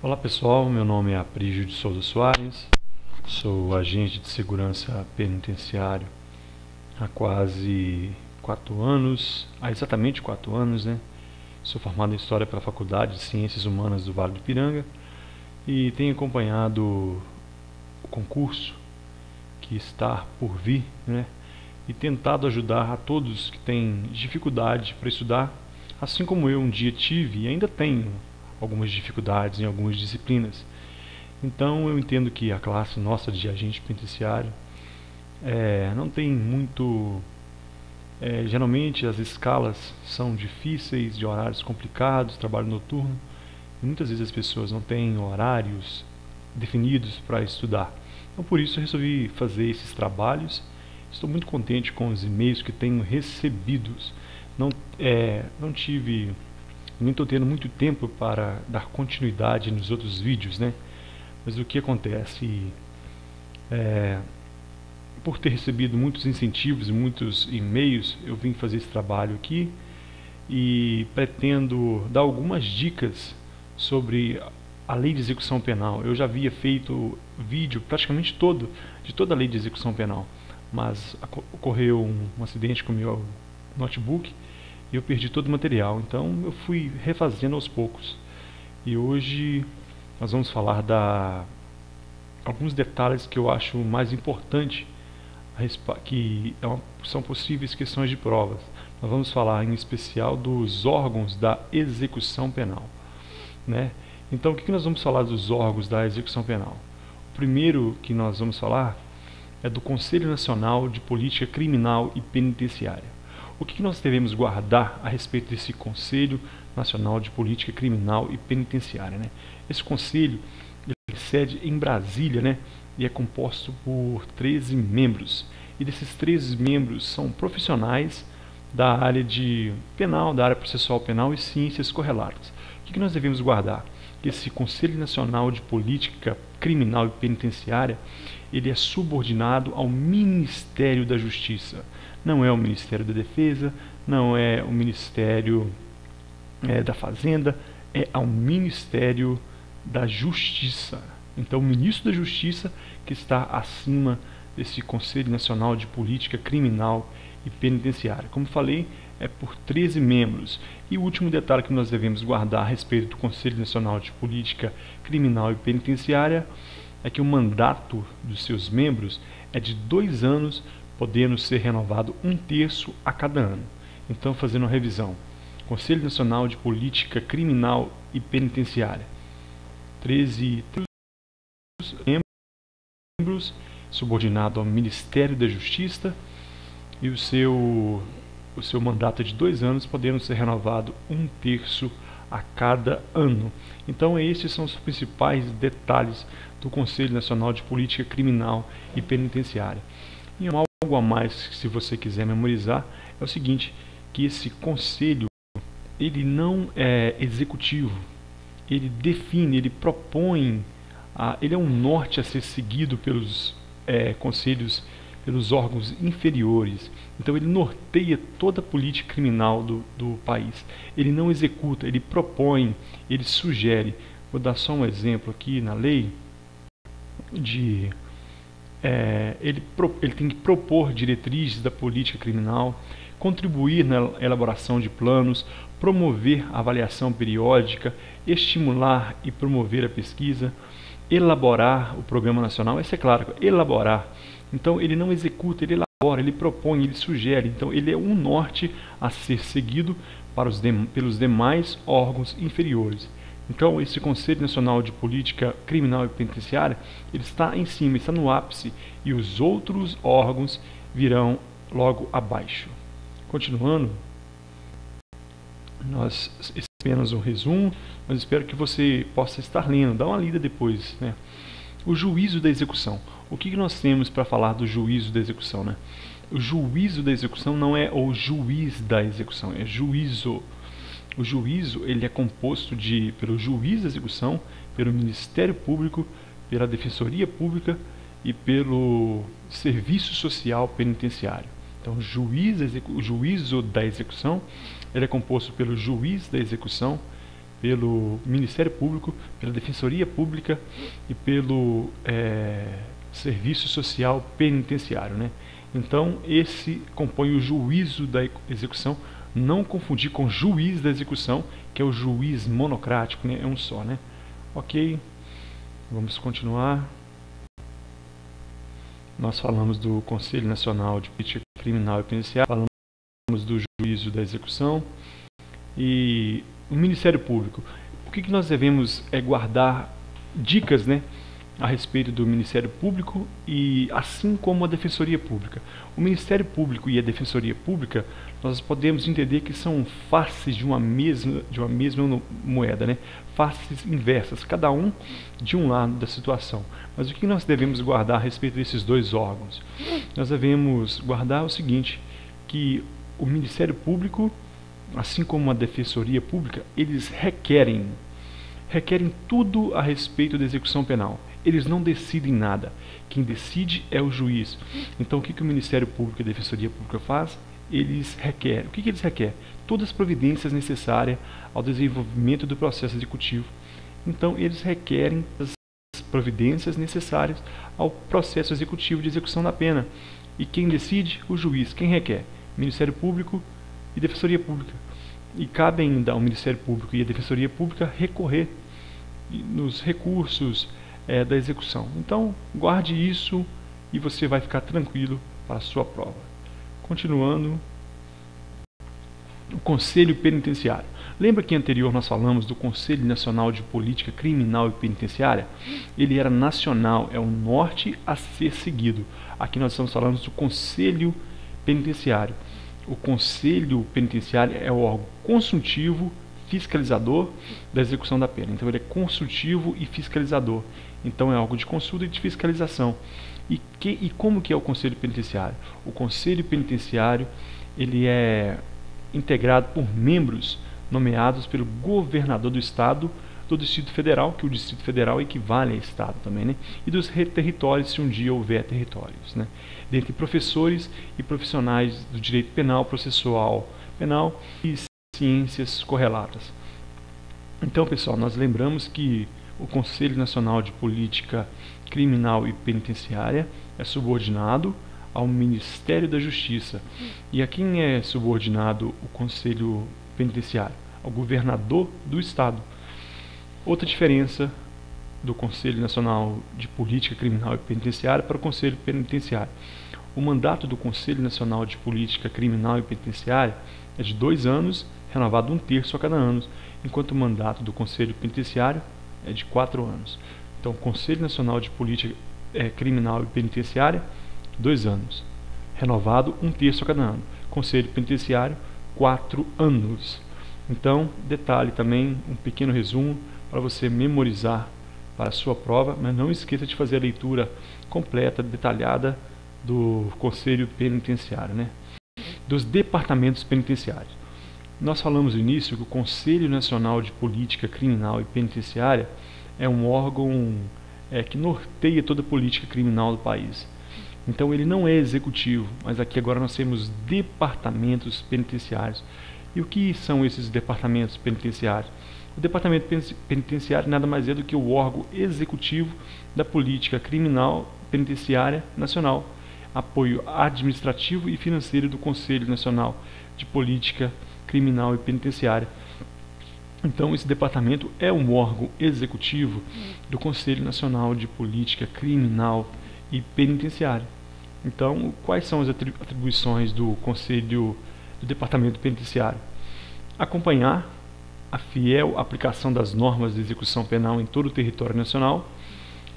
Olá pessoal, meu nome é Aprígio de Souza Soares, sou agente de segurança penitenciário há quase 4 anos, há exatamente 4 anos, né? Sou formado em História pela Faculdade de Ciências Humanas do Vale do Ipiranga e tenho acompanhado o concurso que está por vir, né? E tentado ajudar a todos que têm dificuldade para estudar, assim como eu um dia tive e ainda tenho algumas dificuldades em algumas disciplinas. Então eu entendo que a classe nossa de agente penitenciário não tem muito... geralmente as escalas são difíceis, de horários complicados, trabalho noturno, e muitas vezes as pessoas não têm horários definidos para estudar. Então por isso eu resolvi fazer esses trabalhos. Estou muito contente com os e-mails que tenho recebidos. Não estou tendo muito tempo para dar continuidade nos outros vídeos, né? Mas o que acontece? Por ter recebido muitos incentivos e muitos e-mails, eu vim fazer esse trabalho aqui e pretendo dar algumas dicas sobre a lei de execução penal. Eu já havia feito vídeo praticamente de toda a lei de execução penal, mas ocorreu um acidente com o meu notebook e eu perdi todo o material, então eu fui refazendo aos poucos. E hoje nós vamos falar alguns detalhes que eu acho mais importante, que são possíveis questões de provas. Nós vamos falar em especial dos órgãos da execução penal, né? Então o que nós vamos falar dos órgãos da execução penal? O primeiro que nós vamos falar é do Conselho Nacional de Política Criminal e Penitenciária. O que nós devemos guardar a respeito desse Conselho Nacional de Política Criminal e Penitenciária, né? Esse conselho tem sede em Brasília, né? E é composto por 13 membros. E desses 13 membros são profissionais da área de penal, da área processual penal e ciências correlatas. O que nós devemos guardar? Esse Conselho Nacional de Política Criminal e Penitenciária, ele é subordinado ao Ministério da Justiça. Não é o Ministério da Defesa, não é o Ministério da Fazenda, é ao Ministério da Justiça. Então o Ministro da Justiça que está acima desse Conselho Nacional de Política Criminal e Penitenciária. Como falei, é por 13 membros. E o último detalhe que nós devemos guardar a respeito do Conselho Nacional de Política Criminal e Penitenciária é que o mandato dos seus membros é de 2 anos, podendo ser renovado 1/3 a cada ano. Então, fazendo uma revisão: Conselho Nacional de Política Criminal e Penitenciária, 13 membros, subordinado ao Ministério da Justiça, e o seu mandato é de 2 anos, podendo ser renovado 1/3 a cada ano. Então esses são os principais detalhes do Conselho Nacional de Política Criminal e Penitenciária. E algo a mais, que se você quiser memorizar, é o seguinte, que esse conselho, ele não é executivo, ele define, ele propõe, ele é um norte a ser seguido pelos conselhos, pelos órgãos inferiores. Então ele norteia toda a política criminal do país. Ele não executa, ele propõe, ele sugere. Vou dar só um exemplo aqui na lei. Ele tem que propor diretrizes da política criminal, contribuir na elaboração de planos, promover a avaliação periódica, estimular e promover a pesquisa, elaborar o Programa Nacional. Esse é claro, elaborar. Então ele não executa, ele elabora, ele propõe, ele sugere. Então ele é um norte a ser seguido pelos demais órgãos inferiores. Então esse Conselho Nacional de Política Criminal e Penitenciária, ele está em cima, está no ápice, e os outros órgãos virão logo abaixo. Continuando, esse é apenas um resumo, mas espero que você possa estar lendo, dá uma lida depois, né? O juízo da execução. O que nós temos para falar do juízo da execução, né? O juízo da execução não é o juiz da execução, é juízo. O juízo, ele é composto pelo juiz da execução, pelo Ministério Público, pela Defensoria Pública e pelo Serviço Social Penitenciário. Então, o juízo da execução, ele é composto pelo juiz da execução, pelo Ministério Público, pela Defensoria Pública e pelo Serviço Social Penitenciário, né? Então, esse compõe o juízo da execução, não confundir com juiz da execução, que é o juiz monocrático, né? É um só, né? Ok, vamos continuar. Nós falamos do Conselho Nacional de Política Criminal e Penitenciária, falamos do juízo da execução e o Ministério Público. O que nós devemos guardar dicas, né, a respeito do Ministério Público e assim como a Defensoria Pública. O Ministério Público e a Defensoria Pública, nós podemos entender que são faces de uma mesma moeda, né? Faces inversas, cada um de um lado da situação. Mas o que nós devemos guardar a respeito desses dois órgãos? Nós devemos guardar o seguinte, que o Ministério Público, assim como a Defensoria Pública, eles requerem tudo a respeito da execução penal. Eles não decidem nada. Quem decide é o juiz. Então, o que o Ministério Público e a Defensoria Pública faz? Eles requerem. O que eles requerem? Todas as providências necessárias ao desenvolvimento do processo executivo. Então, eles requerem as providências necessárias ao processo executivo de execução da pena. E quem decide? O juiz. Quem requer? Ministério Público e Defensoria Pública. E cabe ainda ao Ministério Público e à Defensoria Pública recorrer nos recursos da execução. Então, guarde isso e você vai ficar tranquilo para a sua prova. Continuando, o Conselho Penitenciário. Lembra que anterior nós falamos do Conselho Nacional de Política Criminal e Penitenciária? Ele era nacional, é o norte a ser seguido. Aqui nós estamos falando do Conselho Penitenciário. O Conselho Penitenciário é o órgão consultivo, fiscalizador da execução da pena. Então ele é consultivo e fiscalizador. Então é algo de consulta e de fiscalização. E como que é o Conselho Penitenciário? O Conselho Penitenciário ele é integrado por membros nomeados pelo governador do Estado, do Distrito Federal, que o Distrito Federal equivale a Estado também, né? E dos territórios, se um dia houver territórios, né? Dentre professores e profissionais do direito penal, processual penal e ciências correlatas. Então, pessoal, nós lembramos que o Conselho Nacional de Política Criminal e Penitenciária é subordinado ao Ministério da Justiça. E a quem é subordinado o Conselho Penitenciário? Ao governador do Estado. Outra diferença do Conselho Nacional de Política Criminal e Penitenciária para o Conselho Penitenciário. O mandato do Conselho Nacional de Política Criminal e Penitenciária é de 2 anos, renovado 1/3 a cada ano, enquanto o mandato do Conselho Penitenciário é de 4 anos. Então, o Conselho Nacional de Política Criminal e Penitenciária, 2 anos, renovado 1/3 a cada ano. Conselho Penitenciário, 4 anos. Então, detalhe também, um pequeno resumo para você memorizar para a sua prova, mas não esqueça de fazer a leitura completa, detalhada do Conselho Penitenciário, né? Dos departamentos penitenciários. Nós falamos no início que o Conselho Nacional de Política Criminal e Penitenciária é um órgão que norteia toda a política criminal do país. Então ele não é executivo, mas aqui agora nós temos departamentos penitenciários. E o que são esses departamentos penitenciários? O departamento penitenciário nada mais é do que o órgão executivo da política criminal penitenciária nacional, apoio administrativo e financeiro do Conselho Nacional de Política Criminal e Penitenciária. Então esse departamento é um órgão executivo do Conselho Nacional de Política Criminal e Penitenciária. Então, quais são as atribuições do Conselho do Departamento Penitenciário? Acompanhar a fiel aplicação das normas de execução penal em todo o território nacional,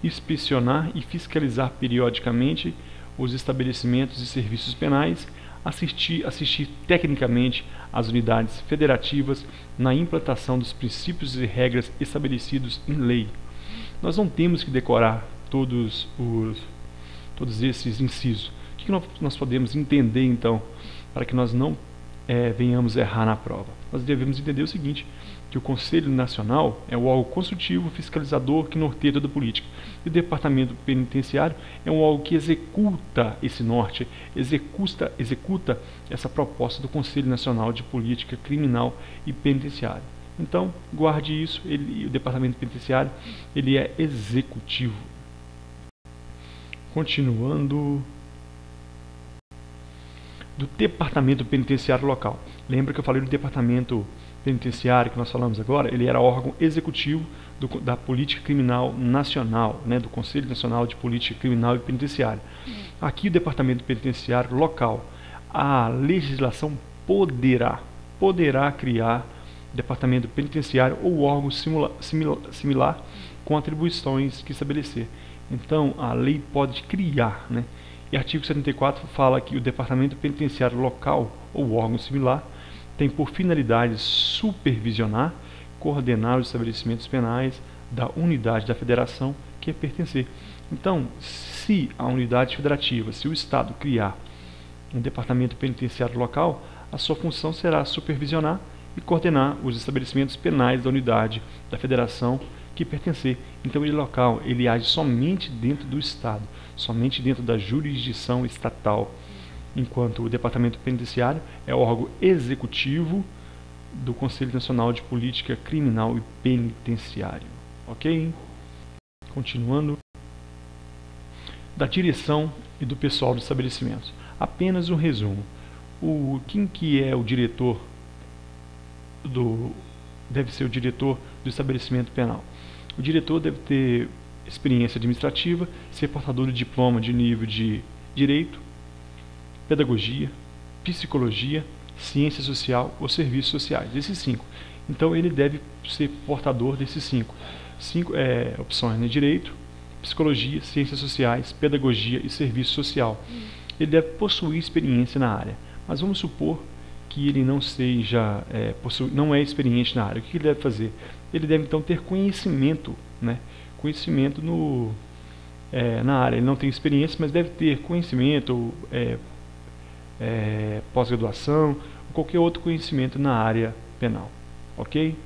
inspecionar e fiscalizar periodicamente os estabelecimentos e serviços penais, assistir tecnicamente às unidades federativas na implantação dos princípios e regras estabelecidos em lei. Nós não temos que decorar todos esses incisos. O que nós podemos entender, então, para que nós não venhamos errar na prova? Nós devemos entender o seguinte, que o Conselho Nacional é o órgão consultivo, fiscalizador que norteia toda a política. E o Departamento Penitenciário é um órgão que executa esse norte, executa essa proposta do Conselho Nacional de Política Criminal e Penitenciária. Então, guarde isso, o departamento penitenciário, ele é executivo. Continuando, do departamento penitenciário local. Lembra que eu falei do departamento penitenciário que nós falamos agora? Ele era órgão executivo da política criminal nacional, né, do Conselho Nacional de Política Criminal e Penitenciária. Aqui o departamento penitenciário local, a legislação poderá criar departamento penitenciário ou órgão similar com atribuições que estabelecer. Então, a lei pode criar, né? E artigo 74 fala que o departamento penitenciário local ou órgão similar tem por finalidade supervisionar, coordenar os estabelecimentos penais da unidade da federação que é pertencer. Então, se a unidade federativa, se o Estado criar um departamento penitenciário local, a sua função será supervisionar e coordenar os estabelecimentos penais da unidade da federação que pertencer. Então, ele local, ele age somente dentro do Estado, somente dentro da jurisdição estatal, enquanto o departamento penitenciário é o órgão executivo do Conselho Nacional de Política Criminal e Penitenciária. Ok? Continuando. Da direção e do pessoal dos estabelecimentos. Apenas um resumo. Quem que é o diretor deve ser o diretor do estabelecimento penal. O diretor deve ter experiência administrativa, ser portador de diploma de nível de direito, pedagogia, psicologia, ciência social ou serviços sociais. Esses 5. Então ele deve ser portador desses 5. 5 opções, né? Direito, psicologia, ciências sociais, pedagogia e serviço social. Ele deve possuir experiência na área. Mas vamos supor que ele não seja, não é experiente na área. O que ele deve fazer? Ele deve então ter conhecimento, né? Conhecimento na área. Ele não tem experiência, mas deve ter conhecimento, pós-graduação, qualquer outro conhecimento na área penal. Ok?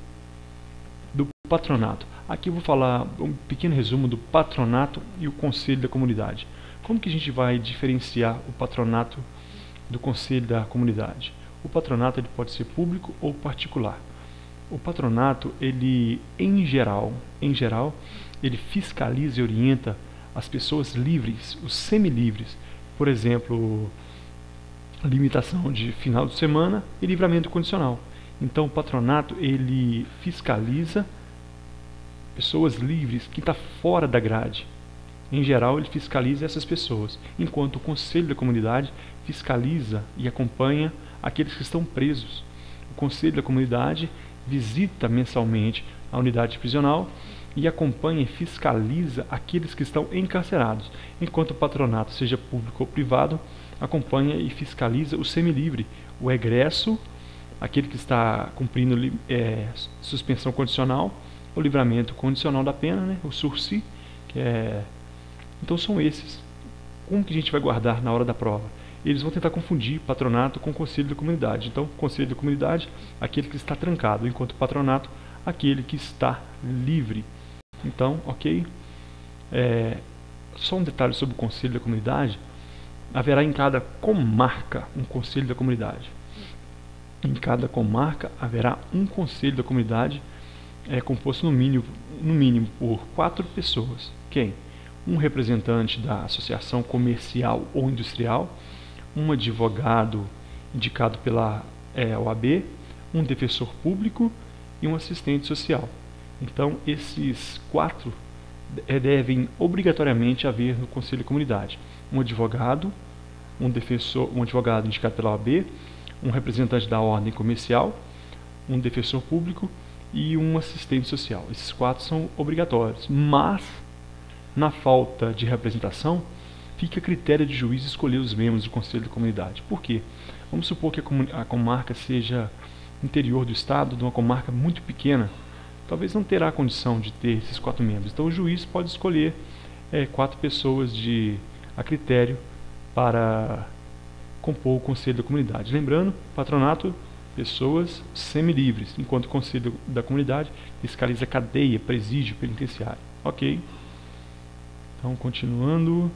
Do patronato. Aqui eu vou falar um pequeno resumo do patronato e o conselho da comunidade. Como que a gente vai diferenciar o patronato do conselho da comunidade? O patronato ele pode ser público ou particular. O patronato, ele em geral, ele fiscaliza e orienta as pessoas livres, os semilivres. Por exemplo, limitação de final de semana e livramento condicional. Então o patronato ele fiscaliza pessoas livres, que está fora da grade. Em geral, ele fiscaliza essas pessoas, enquanto o Conselho da Comunidade fiscaliza e acompanha aqueles que estão presos. O Conselho da Comunidade visita mensalmente a unidade prisional e acompanha e fiscaliza aqueles que estão encarcerados, enquanto o patronato, seja público ou privado, acompanha e fiscaliza o semilivre, o egresso, aquele que está cumprindo suspensão condicional, o livramento condicional da pena, né, o sursi, que é... Então são esses. Como que a gente vai guardar na hora da prova? Eles vão tentar confundir patronato com conselho da comunidade. Então, conselho da comunidade, aquele que está trancado, enquanto patronato, aquele que está livre. Então, ok? Só um detalhe sobre o conselho da comunidade. Haverá em cada comarca um conselho da comunidade. Em cada comarca haverá um conselho da comunidade composto no mínimo por 4 pessoas. Quem? Um representante da associação comercial ou industrial, um advogado indicado pela OAB, um defensor público e um assistente social. Então, esses 4 devem obrigatoriamente haver no Conselho de Comunidade. Um advogado, um advogado indicado pela OAB, um representante da ordem comercial, um defensor público e um assistente social. Esses 4 são obrigatórios, mas na falta de representação, fica a critério de juiz escolher os membros do Conselho de Comunidade. Por quê? Vamos supor que a comarca seja interior do estado, de uma comarca muito pequena, talvez não terá condição de ter esses 4 membros. Então o juiz pode escolher 4 pessoas a critério para compor o Conselho da Comunidade. Lembrando, patronato, pessoas semilivres, enquanto o Conselho da Comunidade fiscaliza cadeia, presídio, penitenciário. Ok? Então, continuando.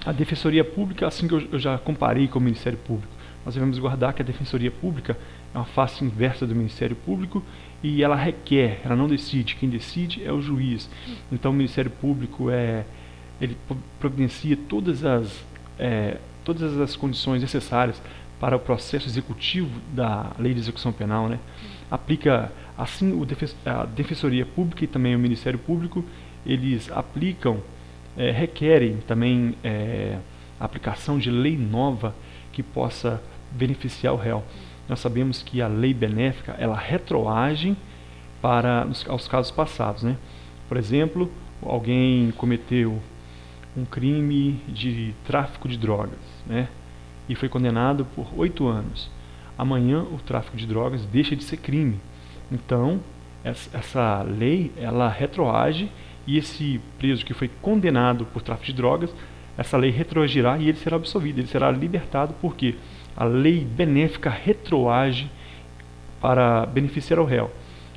A Defensoria Pública, assim que eu já comparei com o Ministério Público. nós devemos guardar que a Defensoria Pública é uma face inversa do Ministério Público e ela requer, ela não decide, quem decide é o juiz. Então o Ministério Público ele providencia todas as condições necessárias para o processo executivo da Lei de Execução Penal, né? Aplica, assim, a Defensoria Pública e também o Ministério Público, eles aplicam, requerem também a aplicação de lei nova que possa beneficiar o réu. Nós sabemos que a lei benéfica, ela retroage aos casos passados, né? Por exemplo, alguém cometeu um crime de tráfico de drogas, né? E foi condenado por 8 anos. Amanhã o tráfico de drogas deixa de ser crime. Então, essa lei, ela retroage, e esse preso que foi condenado por tráfico de drogas, essa lei retroagirá e ele será absolvido, ele será libertado, porque a lei benéfica retroage para beneficiar o réu.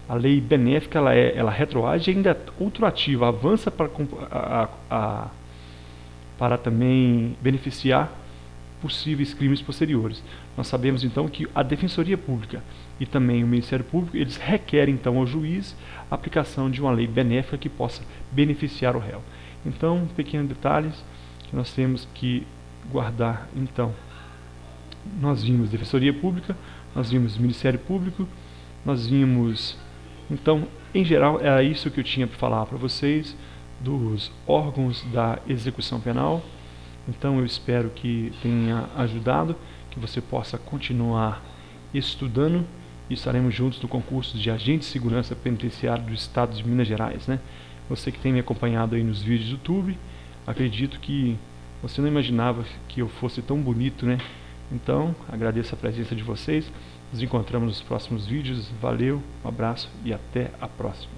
A lei benéfica, ela retroage e ainda é outroativa, avança para também beneficiar possíveis crimes posteriores. Nós sabemos então que a Defensoria Pública e também o Ministério Público, eles requerem então ao juiz a aplicação de uma lei benéfica que possa beneficiar o réu. Então, pequenos detalhes que nós temos que guardar. Então, nós vimos Defensoria Pública, nós vimos Ministério Público, nós vimos, então, em geral, era isso que eu tinha para falar para vocês dos órgãos da execução penal. Então eu espero que tenha ajudado, que você possa continuar estudando, e estaremos juntos no concurso de agente de segurança penitenciário do estado de Minas Gerais, né? Você que tem me acompanhado aí nos vídeos do YouTube, acredito que você não imaginava que eu fosse tão bonito, né? Então, agradeço a presença de vocês, nos encontramos nos próximos vídeos, valeu, um abraço e até a próxima.